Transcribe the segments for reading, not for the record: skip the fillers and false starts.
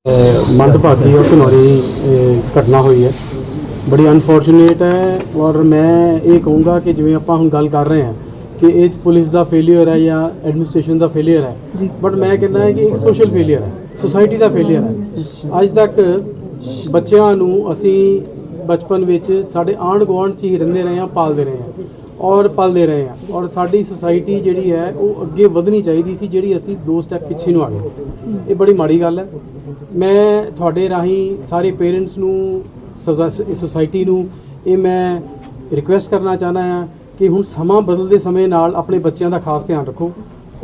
ਮੰਦਭਾਗੀ और घिनौनी घटना हुई है, बड़ी अनफॉर्चुनेट है। और मैं ये कहूँगा कि जिवें आपां हुण गल कर रहे हैं कि ये पुलिस का फेलियर है या एडमिनिस्ट्रेशन का फेलियर है, बट मैं कहना है कि एक सोशल फेलियर है, सोसाइटी का फेलियर है। अज तक बच्चों नूं असीं बचपन विच साडे आंढ गुआंढ च ही रहिंदे रहे हैं, पालते रहे हैं और पलते रहे हैं, और साडी सोसाइटी जिहड़ी है वो अगे वधनी चाहिदी सी, जिहड़ी असीं 2 स्टैप पिछे नूं आ गए। ये बड़ी माड़ी गल है। मैं तुहाडे राहीं सारे पेरेंट्स नूं, सोसाइटी नूं ये मैं रिक्वेस्ट करना चाहना है कि हुण समा बदलते समय नाल अपने बच्चों का खास ध्यान रखो,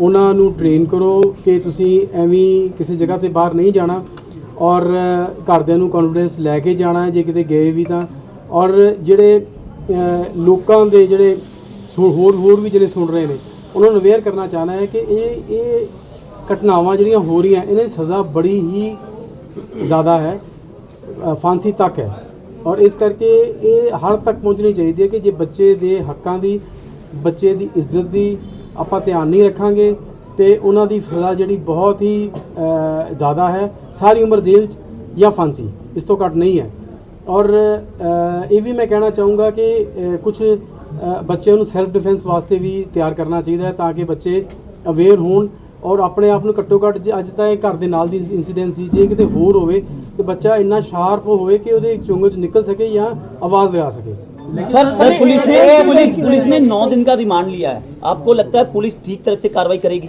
उन्हां नूं ट्रेन करो कि तुसीं एवें किसी जगह ते बाहर नहीं जाना, और घरदिआं नूं कॉन्फिडेंस लैके जाना है जे किते गए भी तां। और जिहड़े लोकां दे जिहड़े होर भी जिहड़े सुन रहे हैं उन्हां नूं अवेयर करना चाहना है कि ये घटनावां जिहड़ियां हो रही हैं, इन्हां दी सज़ा बड़ी ही ज़्यादा है, फांसी तक है। और इस करके ये हर तक पहुँचनी चाहिए है कि जे बच्चे दे हक्कां दी, बच्चे दी इज्जत दी आपां ध्यान नहीं रखांगे तो उन्हां दी सज़ा जिहड़ी बहुत ही ज़्यादा है, सारी उम्र जेल या फांसी, इस तो घट नहीं है। और ये भी मैं कहना चाहूँगा कि कुछ बच्चों को सैल्फ डिफेंस वास्ते भी तैयार करना चाहिए ताकि बच्चे अवेयर होण और अपने आप को घट्टो घट्ट जे अज तक घर के नाल दी इंसीडेंट सी, जे किते होर होवे तो बच्चा इन्ना शार्प होवे कि उहदे चुंगल च निकल सके या आवाज़ लगा सके। सर पुलिस ने 9 दिन का रिमांड लिया है, आपको लगता है पुलिस ठीक तरह से कार्रवाई करेगी?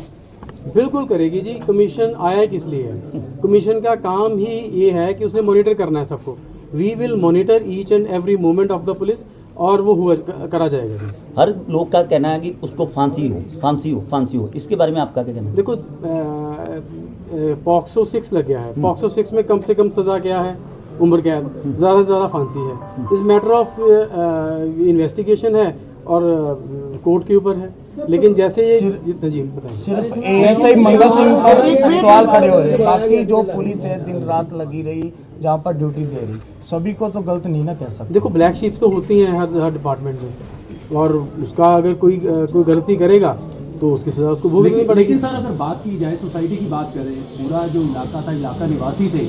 बिल्कुल करेगी जी। कमीशन आया है किस लिए है? कमीशन का काम ही ये है कि उसने मॉनिटर करना है सबको। We will monitor each and every moment of the police, और वो हुआ करा जाएगा जी। हर लोग का कहना है कि उसको फांसी हो, इसके बारे में आपका क्या कहना है? देखो, पॉक्सो 6 लग गया है, पॉक्सो 6 में कम से कम सज़ा क्या है? उम्र कैद, ज़्यादा से ज़्यादा फांसी है। इस मैटर ऑफ इन्वेस्टिगेशन है और कोर्ट के ऊपर है। लेकिन जैसे ये जितना जी बताइए, सिर्फ ऐसे ही मंगल सिंह पर सवाल खड़े हो रहे हैं, बाकी जो पुलिस है दिन रात लगी रही जहाँ पर ड्यूटी दे रही, सभी को तो गलत नहीं ना कह सकते। देखो, ब्लैक शीप्स तो होती हैं हर डिपार्टमेंट में, और उसका अगर कोई गलती करेगा तो उसकी सज़ा उसको भुगतनी पड़ेगी। लेकिन सर, अगर बात की जाए सोसाइटी की बात करें, पूरा जो इलाका था, इलाका निवासी थे,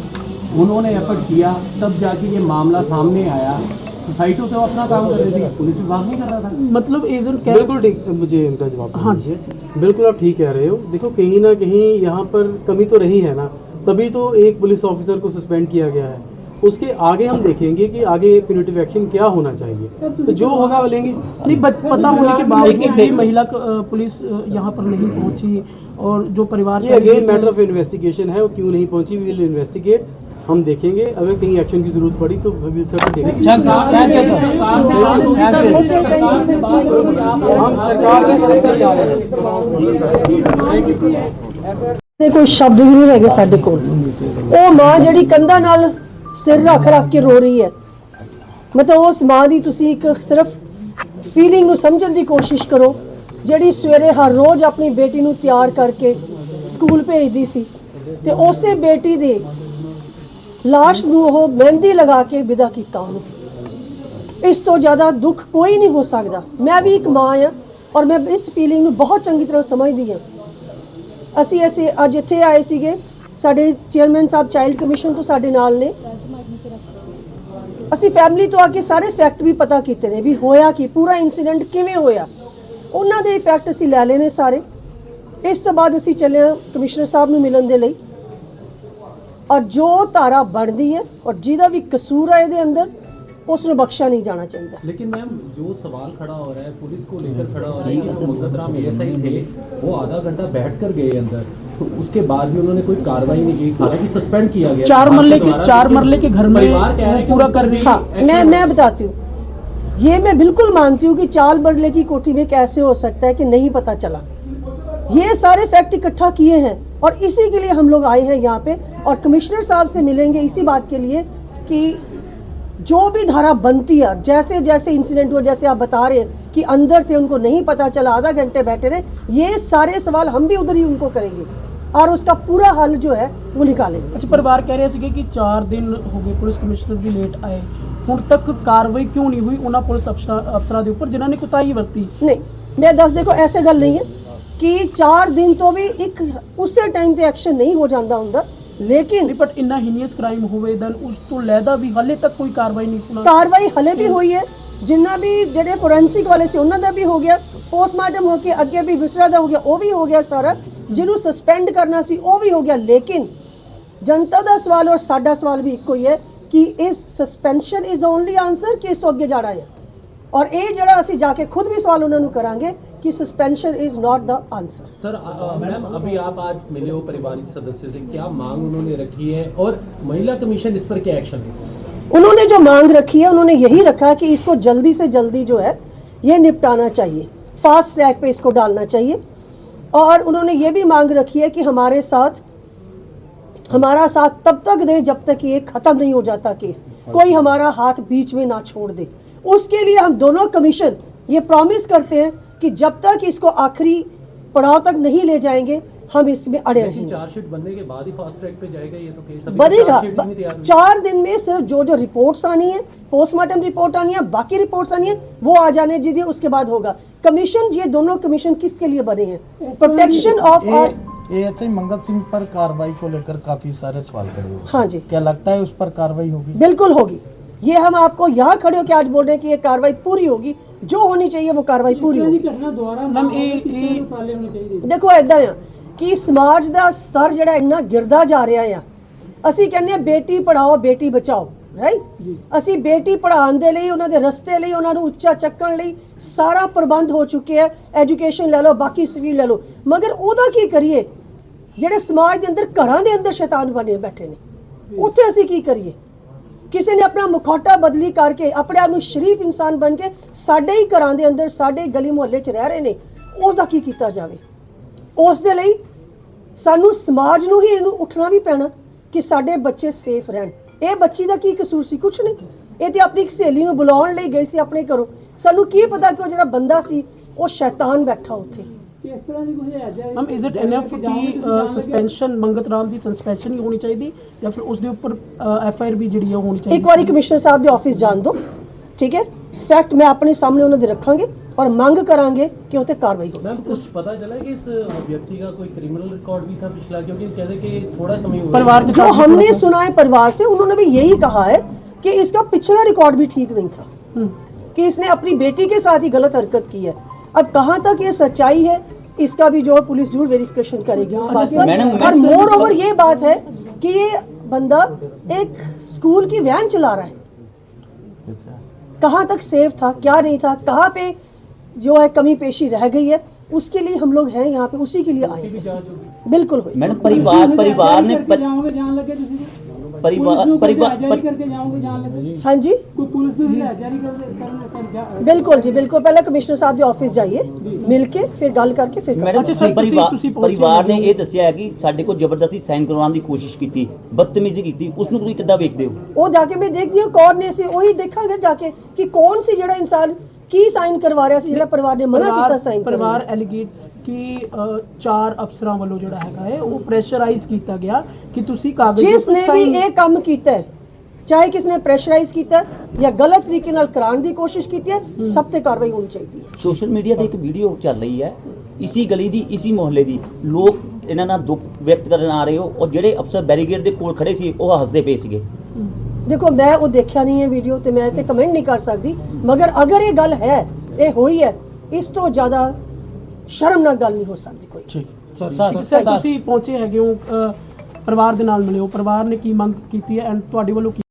उन्होंने एफर्ट किया, तब जाके ये मामला सामने आया। सोसाइटी तो अपना काम कर रही थी, पुलिस विभाग नहीं कर रहा था। मतलब बिल्कुल ठीक, मुझे इनका जवाब। हाँ जी, बिल्कुल आप ठीक कह रहे हो। देखो, कहीं ना कहीं यहाँ पर कमी तो रही है ना, तभी तो एक पुलिस ऑफिसर को सस्पेंड किया गया है। उसके आगे हम देखेंगे कि आगे प्यूनिटिव एक्शन क्या होना चाहिए, तो जो होगा वो लेंगे। नहीं, पता होने के बावजूद भी महिला पुलिस यहाँ पर नहीं पहुँची, और जो परिवार ये अगेन मैटर ऑफ इन्वेस्टिगेशन है, वो क्यों नहीं पहुँची, वी विल इन्वेस्टिगेट। हम देखेंगे, अगर कहीं एक्शन की जरूरत पड़ी तो वी विल सर्टेन टेक। हम सरकार की तरफ से जा रहे हैं। कोई शब्द भी नहीं है साडे कोल। ਉਹ ਮਾਂ ਜਿਹੜੀ ਕੰਧਾਂ ਨਾਲ ਸਿਰ ਰੱਖ ਕੇ ਰੋ ਰਹੀ ਹੈ, ਮਤਲਬ ਉਸ ਮਾਂ ਦੀ ਤੁਸੀਂ ਇੱਕ ਸਿਰਫ ਫੀਲਿੰਗ ਨੂੰ ਸਮਝਣ ਦੀ ਕੋਸ਼ਿਸ਼ ਕਰੋ, ਜਿਹੜੀ ਸਵੇਰੇ ਹਰ ਰੋਜ਼ ਆਪਣੀ ਬੇਟੀ ਨੂੰ ਤਿਆਰ ਕਰਕੇ ਸਕੂਲ ਭੇਜਦੀ ਸੀ, ਤੇ ਉਸੇ ਬੇਟੀ ਦੀ ਲਾਸ਼ ਨੂੰ ਉਹ ਮਹਿੰਦੀ ਲਗਾ ਕੇ ਵਿਦਾ ਕੀਤਾ ਉਹਨੂੰ। ਇਸ ਤੋਂ ਜ਼ਿਆਦਾ ਦੁੱਖ ਕੋਈ ਨਹੀਂ ਹੋ ਸਕਦਾ। ਮੈਂ ਵੀ ਇੱਕ ਮਾਂ ਆ, ਔਰ ਮੈਂ ਇਸ ਫੀਲਿੰਗ ਨੂੰ ਬਹੁਤ ਚੰਗੀ ਤਰ੍ਹਾਂ ਸਮਝਦੀ ਹਾਂ। ਅਸੀਂ ਅੱਜ ਇੱਥੇ ਆਏ ਸੀਗੇ, ਸਾਡੇ ਚੇਅਰਮੈਨ ਸਾਹਿਬ ਚਾਈਲਡ ਕਮਿਸ਼ਨ ਤੋਂ ਸਾਡੇ ਨਾਲ ਨੇ। ਅਸੀਂ ਫੈਮਿਲੀ ਤੋਂ ਆ ਕੇ ਸਾਰੇ ਫੈਕਟ ਵੀ ਪਤਾ ਕੀਤੇ ਨੇ ਵੀ ਹੋਇਆ ਕੀ, ਪੂਰਾ ਇਨਸੀਡੈਂਟ ਕਿਵੇਂ ਹੋਇਆ, ਉਹਨਾਂ ਦੇ ਇਫੈਕਟ ਅਸੀਂ ਲੈ ਲਏ ਨੇ ਸਾਰੇ। ਇਸ ਤੋਂ ਬਾਅਦ ਅਸੀਂ ਚੱਲੇ ਹਾਂ ਕਮਿਸ਼ਨਰ ਸਾਹਿਬ ਨੂੰ ਮਿਲਣ ਦੇ ਲਈ, ਔਰ ਜੋ ਧਾਰਾ ਬਣਦੀ ਹੈ ਔਰ ਜਿਹਦਾ ਵੀ ਕਸੂਰ ਹੈ ਇਹਦੇ ਅੰਦਰ, उसको बख्शा नहीं जाना चाहिए। लेकिन मैम, जो सवाल खड़ा हो रहा है, पुलिस को लेकर खड़ा हो रहा है कि मंगत राम एएसआई थे, वो आधा घंटा बैठ कर गए अंदर, तो उसके बाद भी उन्होंने कोई कार्रवाई नहीं की, हालांकि सस्पेंड किया गया। 4 मरले के घर में पूरा कर रही। हाँ, मैं बताती हूँ, ये मैं बिल्कुल मानती हूँ कि 4 मरले की कोठी में कैसे हो सकता है कि नहीं पता चला। ये सारे फैक्ट इकट्ठा किए हैं, और इसी के लिए हम लोग आए हैं यहाँ पे, और कमिश्नर साहब से मिलेंगे इसी बात के लिए कि जो भी धारा बनती है, जैसे जैसे इंसिडेंट हुआ, जैसे आप बता रहे हैं कि अंदर थे, उनको नहीं पता चला, आधा घंटे बैठे रहे, ये सारे सवाल हम भी उधर ही उनको करेंगे और उसका पूरा हल जो है वो निकालेंगे। अच्छा, परिवार कह रहे थे कि 4 दिन हो गए, पुलिस कमिश्नर भी लेट आए, हुण तक कार्रवाई क्यों नहीं हुई उन्होंने पुलिस अफसरां दे उपर जिन्होंने कोताही वरती? नहीं, मैं दस देखो ऐसे गल नहीं है कि 4 दिन तो भी एक उस टाइम ते एक्शन नहीं हो जाता हुंदा। ਲੇਕਿਨ ਨਹੀਂ ਬਟ ਇੰਨਾ ਹੀਨੀਅਸ ਕ੍ਰਾਈਮ ਹੋਵੇ ਦੈਨ ਉਸ ਤੋਂ ਲੈਦਾ ਵੀ ਹਾਲੇ ਤੱਕ ਕੋਈ ਕਾਰਵਾਈ ਨਹੀਂ ਹੋਣਾ। ਕਾਰਵਾਈ ਹਲੇ ਵੀ ਹੋਈ ਹੈ, ਜਿੰਨਾ ਵੀ ਜਿਹੜੇ ਫੋਰੈਂਸਿਕ ਵਾਲੇ ਸੀ ਉਹਨਾਂ ਦਾ ਵੀ ਹੋ ਗਿਆ, ਪੋਸਟਮਾਰਟਮ ਹੋ ਕੇ ਅੱਗੇ ਵੀ ਵਿਸਰਾ ਦਾ ਹੋ ਗਿਆ, ਉਹ ਵੀ ਹੋ ਗਿਆ ਸਾਰਾ, ਜਿਹਨੂੰ ਸਸਪੈਂਡ ਕਰਨਾ ਸੀ ਉਹ ਵੀ ਹੋ ਗਿਆ। ਲੇਕਿਨ ਜਨਤਾ ਦਾ ਸਵਾਲ ਔਰ ਸਾਡਾ ਸਵਾਲ ਵੀ ਇੱਕੋ ਹੀ ਹੈ ਕਿ ਇਸ suspension is the only answer ਕਿ ਇਸ ਤੋਂ ਅੱਗੇ ਜਾਣਾ ਹੈ। ਔਰ ਇਹ ਜਿਹੜਾ ਅਸੀਂ ਜਾ ਕੇ खुद भी सवाल उन्होंने करांगे कि suspension is not the answer. Sir ma'am अभी आप आज मिले हो पारिवारिक सदस्य से, क्या मांग उन्होंने रखी है और महिला कमीशन इस पर क्या एक्शन लेगा? उन्होंने जो मांग रखी है उन्होंने यही रखा कि इसको जल्दी से जल्दी जो है ये निपटाना चाहिए, फास्ट ट्रैक पे इसको डालना चाहिए। और उन्होंने ये भी मांग रखी है कि हमारा साथ तब तक दे जब तक ये खत्म नहीं हो जाता केस, कोई हमारा हाथ बीच में ना छोड़ दे। उसके लिए हम दोनों कमीशन ये प्रॉमिस करते हैं कि जब तक इसको आखिरी पड़ाव तक नहीं ले जाएंगे हम इसमें अड़े रहेंगे। चार्जशीट बनने के बाद ही फास्ट ट्रैक पे जाएगा ये तो केस? अभी बनेगा, चार्जशीट नहीं तैयार हुई। 4 दिन में सिर्फ जो रिपोर्ट्स आनी है, पोस्टमार्टम रिपोर्ट आनी है, बाकी रिपोर्ट्स आनी है वो आ जाने दीजिए, उसके बाद होगा। कमीशन, ये दोनों कमीशन किसके लिए बने हैं? Protection of our. ASI Mangal Singh पर कार्रवाई को लेकर काफी सारे सवाल खड़े हुए। हाँ जी, क्या लगता है उस पर कार्रवाई होगी? बिल्कुल होगी। ये हम आपको यहाँ खड़े होकर आज बोल रहे हैं कि ये कार्रवाई पूरी होगी, जो होनी चाहिए वो कार्रवाई पूरी होगी। ਮੈਮ ਦੇਖੋ ਇਦਾਂ ਆ ਕਿ ਸਮਾਜ ਦਾ ਸਤਰ ਜਿਹੜਾ ਇੰਨਾ ਗਿਰਦਾ ਜਾ ਰਿਹਾ ਆ, ਅਸੀਂ ਕਹਿੰਦੇ ਆ ਬੇਟੀ ਪੜਾਓ ਬੇਟੀ ਬਚਾਓ, ਰਾਈਟ? ਅਸੀਂ ਬੇਟੀ ਪੜਾਉਣ ਦੇ ਲਈ, ਉਹਨਾਂ ਦੇ ਰਸਤੇ ਲਈ, ਉਹਨਾਂ ਨੂੰ ਉੱਚਾ ਚੱਕਣ ਲਈ ਸਾਰਾ ਪ੍ਰਬੰਧ ਹੋ ਚੁੱਕੇ ਹੈ। ਐਜੂਕੇਸ਼ਨ ਲੈ ਲਓ, ਬਾਕੀ ਸਿਵਲ ਲੈ ਲਓ, ਮਗਰ ਉਹਦਾ ਕੀ ਕਰੀਏ? ਜਿਹੜੇ ਸਮਾਜ ਦੇ ਅੰਦਰ ਘਰਾਂ ਦੇ ਅੰਦਰ ਸ਼ੈਤਾਨ ਬਣੇ ਬੈਠੇ ਨੇ, ਉੱਥੇ ਅਸੀਂ ਕੀ ਕਰੀਏ? ਕਿਸੇ ਨੇ ਆਪਣਾ ਮੁਖੌਟਾ ਬਦਲੀ ਕਰਕੇ ਆਪਣੇ ਆਪ ਨੂੰ ਸ਼ਰੀਫ ਇਨਸਾਨ ਬਣ ਕੇ ਸਾਡੇ ਹੀ ਘਰਾਂ ਦੇ ਅੰਦਰ, ਸਾਡੇ ਗਲੀ ਮੁਹੱਲੇ 'ਚ ਰਹਿ ਰਹੇ ਨੇ, ਉਸ ਦਾ ਕੀ ਕੀਤਾ ਜਾਵੇ? ਉਸ ਦੇ ਲਈ ਸਾਨੂੰ ਸਮਾਜ ਨੂੰ ਹੀ ਇਹਨੂੰ ਉੱਠਣਾ ਵੀ ਪੈਣਾ ਕਿ ਸਾਡੇ ਬੱਚੇ ਸੇਫ ਰਹਿਣ। ਇਹ ਬੱਚੀ ਦਾ ਕੀ ਕਸੂਰ ਸੀ? ਕੁਛ ਨਹੀਂ, ਇਹ ਤੇ ਆਪਣੀ ਇੱਕ ਸਹੇਲੀ ਨੂੰ ਬੁਲਾਉਣ ਲਈ ਗਈ ਸੀ ਆਪਣੇ ਘਰੋਂ। ਸਾਨੂੰ ਕੀ ਪਤਾ ਕਿ ਉਹ ਜਿਹੜਾ ਬੰਦਾ ਸੀ ਉਹ ਸ਼ੈਤਾਨ ਬੈਠਾ ਉੱਥੇ। ਮੈਮ ਇਜ਼ ਇਟ ਇਨਫ ਕਿ ਸਸਪੈਂਸ਼ਨ ਮੰਗਤ ਰਾਮ ਦੀ ਸਸਪੈਂਸ਼ਨ ਹੀ ਹੋਣੀ ਚਾਹੀਦੀ ਜਾਂ ਫਿਰ ਉਸ ਦੇ ਉੱਪਰ ਐਫਆਈਆਰ ਵੀ ਜਿਹੜੀ ਆ ਹੋਣੀ ਚਾਹੀਦੀ? ਇੱਕ ਵਾਰੀ ਕਮਿਸ਼ਨਰ ਸਾਹਿਬ ਦੇ ਆਫਿਸ ਜਾਣ ਦਿਓ, ਠੀਕ ਹੈ? ਫੈਕਟ मैं अपने सामने उन्हें रखेंगे और मांग करांगे कि उसे कार्रवाई हो। मैम कुछ पता चला कि इस व्यक्ति का कोई क्रिमिनल रिकॉर्ड भी था पिछला, क्योंकि कहते कि थोड़ा समय हुआ परिवार के जो साथ हमने सुना है परिवार से, उन्होंने भी यही कहा है कि इसका पिछला रिकॉर्ड भी ठीक नहीं था, कि इसने अपनी बेटी के साथ ही गलत हरकत की है। अब कहाँ तक ये सच्चाई है इसका भी जो पुलिस जरूर वेरिफिकेशन करेगी उस बात पर। और मोर ओवर ये बात है कि ये बंदा एक स्कूल की वैन चला रहा है, कहाँ तक सेफ था, क्या नहीं था, कहाँ पे जो है कमी पेशी रह गई है, उसके लिए हम लोग हैं यहाँ पे, उसी के लिए आए हैं। बिल्कुल हुई। मैडम परिवार ने हाँ जी बिल्कुल जी, बिल्कुल। पहले कमिश्नर साहब के ऑफिस जाइए, मिलके फिर गल करके फिर मैडम अच्छा सर, ਤੁਸੀਂ ਪਹੁੰਚੇ परिवार ने ये दसिया है कि साडे को जबरदस्ती साइन करवाने की कोशिश की, बदतमीजी की, उसनु तुसीं किद्दां वेखदे हो? वो जाके मैं देख दिया कौन ने से वही देखा जाके कि कौन सी जड़ा इंसान की साइन करवा रहा ਸੀ, ਜਿਹੜਾ ਪਰਿਵਾਰ ਨੇ ਮਨਾ ਕੀਤਾ ਸਾਈਨ ਕਰਨ। ਪਰਿਵਾਰ ਐਲੀਗੇਟਸ ਕਿ 4 ਅਫਸਰਾਂ ਵੱਲੋਂ ਜਿਹੜਾ ਹੈਗਾ ਹੈ ਉਹ ਪ੍ਰੈਸ਼ਰਾਈਜ਼ ਕੀਤਾ ਗਿਆ ਕਿ ਤੁਸੀਂ ਕਾਗਜ਼ ਜਿਸਨੇ ਵੀ ਇਹ ਕੰਮ ਕੀਤਾ ਹੈ, ਚਾਹੇ ਕਿਸਨੇ ਪ੍ਰੈਸ਼ਰਾਈਜ਼ ਕੀਤਾ ਜਾਂ ਗਲਤ ਤਰੀਕੇ ਨਾਲ ਕਰਾਉਣ ਦੀ ਕੋਸ਼ਿਸ਼ ਕੀਤੀ ਹੈ, ਸਭ ਤੇ ਕਾਰਵਾਈ ਹੋਣੀ ਚਾਹੀਦੀ ਹੈ। सोशल मीडिया ਤੇ ਇੱਕ ਵੀਡੀਓ ਚੱਲ ਰਹੀ ਹੈ, ਇਸੀ ਗਲੀ ਦੀ, ਇਸੀ ਮੁਹੱਲੇ ਦੀ, ਲੋਕ ਇਹਨਾਂ ਨਾਲ ਦੁੱਖ ਵਿਅਕਤ ਕਰਨ ਆ ਰਹੇ ਹੋ, ਔਰ ਜਿਹੜੇ ਅਫਸਰ ਬੈਰੀਕੇਡ ਦੇ ਕੋਲ ਖੜੇ ਸੀ ਉਹ ਹੱਸਦੇ ਪਏ ਸੀਗੇ। देखो मैं वो देखा नहीं है वीडियो, तो मैं ते कमेंट नहीं कर सकती, मगर अगर ये गल है, ये हुई है, इस तो ज़्यादा शर्मनाक गल नहीं हो सकती कोई। ठीक ਸਰ ਤੁਸੀਂ ਪਹੁੰਚੇ ਹੈਗੇ ਹੋ, ਪਰਿਵਾਰ ਦੇ ਨਾਲ ਮਿਲੇ ਹੋ, ਪਰਿਵਾਰ ਨੇ ਕੀ ਮੰਗ ਕੀਤੀ ਹੈ ਐਂਡ ਤੁਹਾਡੇ ਵੱਲੋਂ ਕੀ